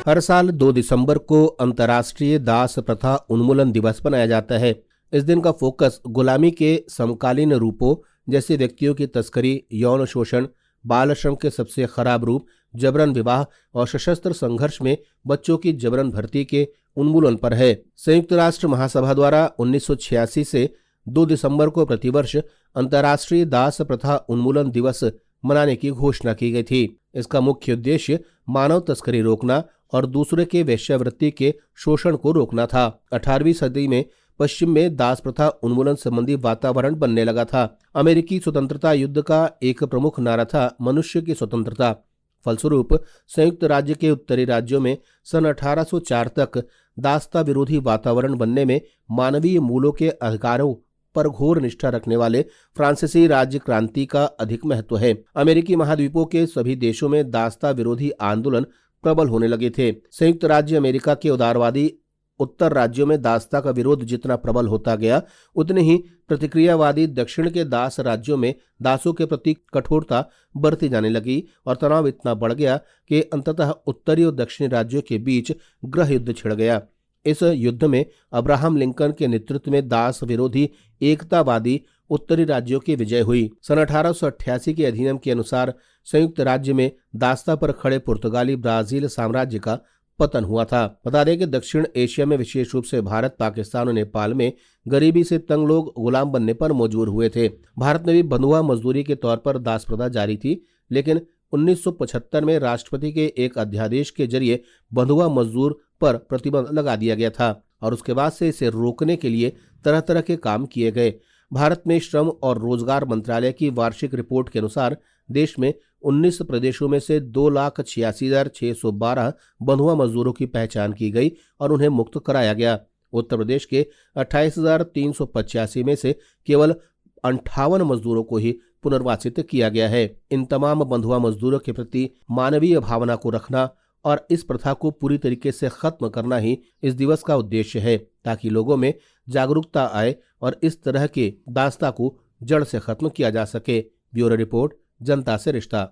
हर साल 2 दिसंबर को अंतर्राष्ट्रीय दास प्रथा उन्मूलन दिवस मनाया जाता है। इस दिन का फोकस गुलामी के समकालीन रूपों जैसे व्यक्तियों की तस्करी, यौन शोषण, बाल श्रम के सबसे खराब रूप, जबरन विवाह और सशस्त्र संघर्ष में बच्चों की जबरन भर्ती के उन्मूलन पर है। संयुक्त राष्ट्र महासभा द्वारा 1986 से 2 दिसंबर को प्रतिवर्ष अंतर्राष्ट्रीय दास प्रथा उन्मूलन दिवस मनाने की घोषणा की गई थी। इसका मुख्य उद्देश्य मानव तस्करी रोकना और दूसरे के वेश्यावृत्ति के शोषण को रोकना था। 18वीं सदी में पश्चिम में दास प्रथा उन्मूलन संबंधी वातावरण बनने लगा था। अमेरिकी स्वतंत्रता युद्ध का एक प्रमुख नारा था मनुष्य की स्वतंत्रता। फलस्वरूप संयुक्त राज्य के उत्तरी राज्यों में सन 1804 तक दासता विरोधी वातावरण बनने में मानवीय मूलों के अधिकारों पर घोर निष्ठा रखने वाले फ्रांसीसी राज्य क्रांति का अधिक महत्व है। अमेरिकी महाद्वीपों के सभी देशों में दासता विरोधी आंदोलन प्रबल होने लगे थे। संयुक्त राज्य अमेरिका के उदारवादी उत्तर राज्यों में दासता का विरोध जितना प्रबल होता गया, उतने ही प्रतिक्रियावादी दक्षिण के दास राज्यों में दासों के प्रति कठोरता बढ़ती जाने लगी और तनाव इतना बढ़ गया कि अंततः उत्तरी और दक्षिणी राज्यों के बीच गृह युद्ध छिड़ गया। इस युद्ध में अब्राहम लिंकन के नेतृत्व में दास विरोधी एकतावादी उत्तरी राज्यों की विजय हुई। सन 1888 के अधिनियम के अनुसार संयुक्त राज्य में दासता पर खड़े पुर्तगाली ब्राजील साम्राज्य का पतन हुआ था। बता दें कि दक्षिण एशिया में विशेष रूप से भारत, पाकिस्तान और नेपाल में गरीबी से तंग लोग गुलाम बनने पर मजबूर हुए थे। भारत में भी बंधुआ मजदूरी के तौर पर दास प्रथा जारी थी, लेकिन 1975 में राष्ट्रपति के एक अध्यादेश के जरिए बंधुआ मजदूर पर प्रतिबंध लगा दिया गया था और उसके बाद से इसे रोकने के लिए तरह तरह के काम किए गए। भारत में श्रम और रोजगार मंत्रालय की वार्षिक रिपोर्ट के अनुसार देश में 19 प्रदेशों में से 2,86,612 बंधुआ मजदूरों की पहचान की गई और उन्हें मुक्त कराया गया। उत्तर प्रदेश के 28,385 में से केवल 58 मजदूरों को ही पुनर्वासित किया गया है। इन तमाम बंधुआ मजदूरों के प्रति मानवीय भावना को रखना और इस प्रथा को पूरी तरीके से खत्म करना ही इस दिवस का उद्देश्य है, ताकि लोगों में जागरूकता आए और इस तरह के दासता को जड़ से खत्म किया जा सके। ब्यूरो रिपोर्ट, जनता से रिश्ता।